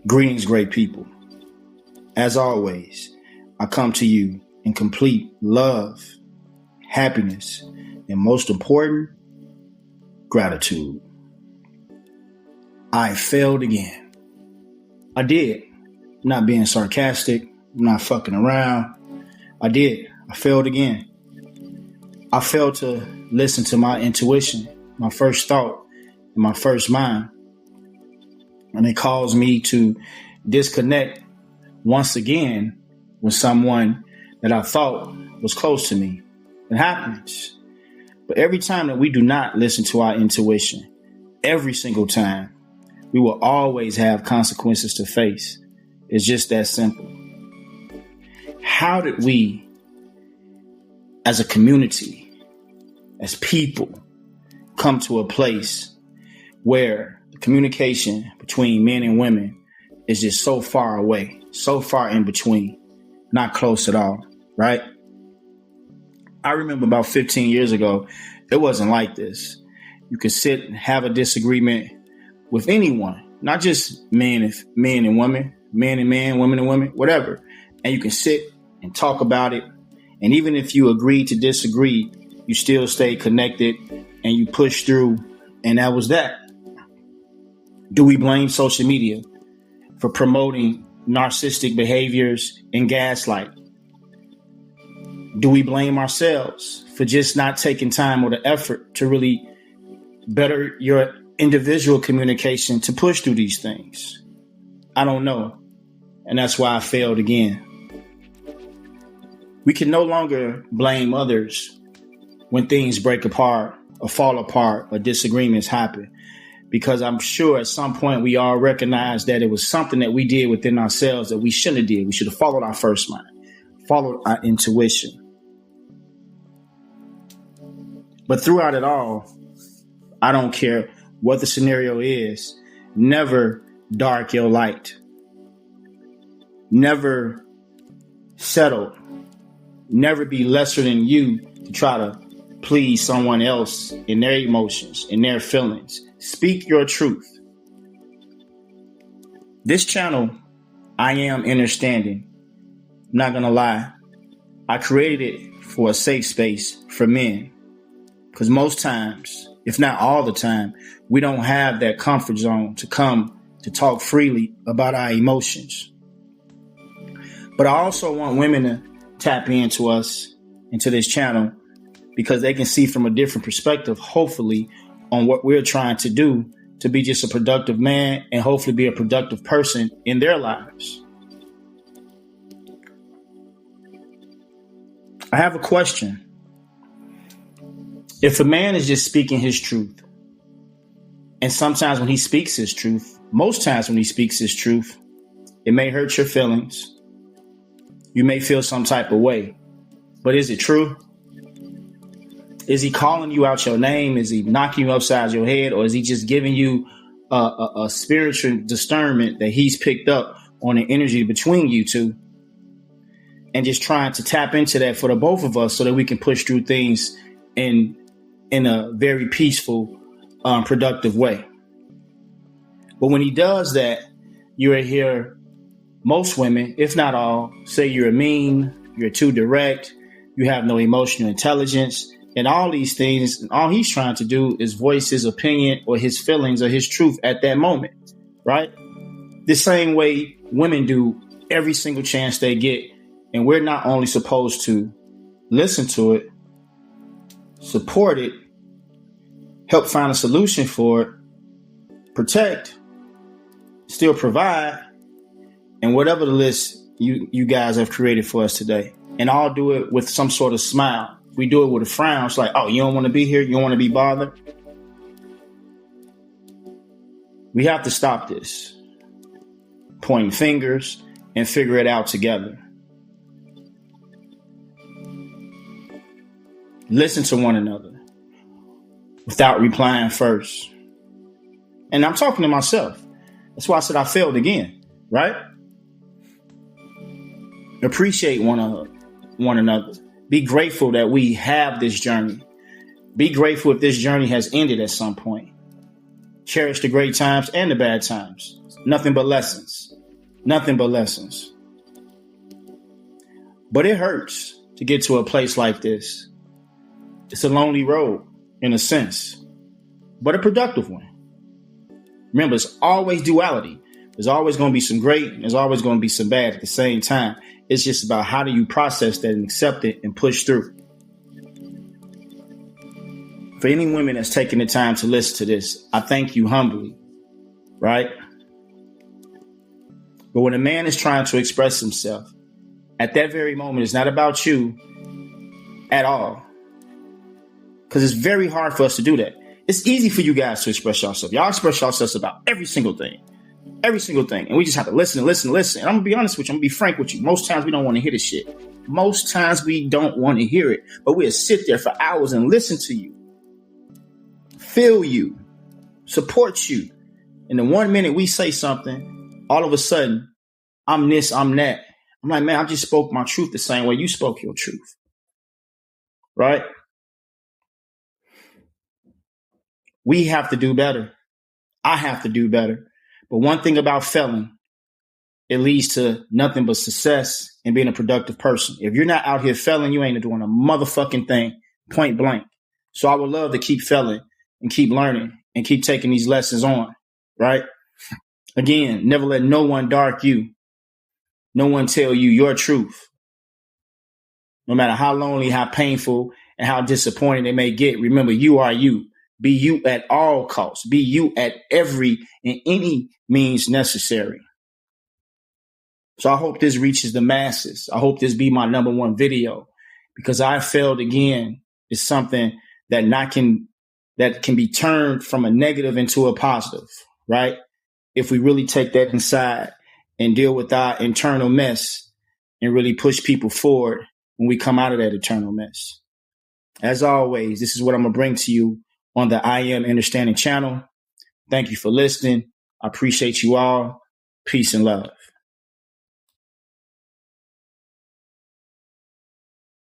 Greetings, great people. As always, I come to you in complete love, happiness, and most important, gratitude. I failed again. I did. I'm not being sarcastic. I'm not fucking around. I did. I failed again. I failed to listen to my intuition, my first thought, and my first mind. And it caused me to disconnect once again with someone that I thought was close to me. It happens. But every time that we do not listen to our intuition, every single time, we will always have consequences to face. It's just that simple. How did we, as a community, as people, come to a place where the communication between men and women is just so far away, so far in between, not close at all, right? I remember about 15 years ago, it wasn't like this. You could sit and have a disagreement with anyone, not just men and women, men and men, women and women, whatever. And you can sit and talk about it. And even if you agree to disagree, you still stay connected and you push through. And that was that. Do we blame social media for promoting narcissistic behaviors and gaslight? Do we blame ourselves for just not taking time or the effort to really better your individual communication to push through these things? I don't know. And that's why I failed again. We can no longer blame others when things break apart or fall apart or disagreements happen. Because I'm sure at some point we all recognize that it was something that we did within ourselves that we shouldn't have did. We should have followed our first mind, followed our intuition. But throughout it all, I don't care what the scenario is, never dark your light. Never settle. Never be lesser than you to try to please someone else in their emotions, in their feelings. Speak your truth. This channel, IAMINNERSTANDING, I'm not going to lie, I created it for a safe space for men. Because most times, if not all the time, we don't have that comfort zone to come to talk freely about our emotions. But I also want women to tap into us, into this channel, because they can see from a different perspective, hopefully, on what we're trying to do to be just a productive man and hopefully be a productive person in their lives. I have a question. If a man is just speaking his truth, and sometimes when he speaks his truth, most times when he speaks his truth, it may hurt your feelings. You may feel some type of way, but is it true? Is he calling you out your name? Is he knocking you upside your head? Or is he just giving you a spiritual discernment that he's picked up on the energy between you two and just trying to tap into that for the both of us so that we can push through things in a very peaceful, productive way? But when he does that, you will hear most women, if not all, say you're mean, you're too direct, you have no emotional intelligence, and all these things. And all he's trying to do is voice his opinion or his feelings or his truth at that moment, right? The same way women do every single chance they get. And we're not only supposed to listen to it, support it, help find a solution for it, protect, still provide, and whatever the list you guys have created for us today. And I'll do it with some sort of smile. We do it with a frown. It's like, oh, you don't want to be here? You don't want to be bothered? We have to stop this pointing fingers and figure it out together. Listen to one another without replying first. And I'm talking to myself. That's why I said I failed again, right? Appreciate one another. Be grateful that we have this journey. Be grateful if this journey has ended at some point. Cherish the great times and the bad times. Nothing but lessons. Nothing but lessons. But it hurts to get to a place like this. It's a lonely road in a sense, but a productive one. Remember, it's always duality. There's always going to be some great, and there's always going to be some bad at the same time. It's just about how do you process that and accept it and push through. For any women that's taking the time to listen to this, I thank you humbly, right? But when a man is trying to express himself, at that very moment, it's not about you at all. Because it's very hard for us to do that. It's easy for you guys to express yourself. Y'all express yourselves about every single thing. Every single thing. And we just have to listen and listen and listen. And I'm going to be honest with you. I'm going to be frank with you. Most times we don't want to hear this shit. Most times we don't want to hear it. But we'll sit there for hours and listen to you. Feel you. Support you. And the 1 minute we say something, all of a sudden, I'm this, I'm that. I'm like, man, I just spoke my truth the same way you spoke your truth. Right? We have to do better. I have to do better. But one thing about failing, it leads to nothing but success and being a productive person. If you're not out here failing, you ain't doing a motherfucking thing, point blank. So I would love to keep failing and keep learning and keep taking these lessons on, right? Again, never let no one dark you. No one tell you your truth. No matter how lonely, how painful, and how disappointing it may get, remember, you are you. Be you at all costs. Be you at every and any means necessary. So I hope this reaches the masses. I hope this be my #1 video, because I failed again is something that can be turned from a negative into a positive, right? If we really take that inside and deal with our internal mess and really push people forward when we come out of that eternal mess. As always, this is what I'm going to bring to you on the I Am Understanding channel. Thank you for listening. I appreciate you all. Peace and love.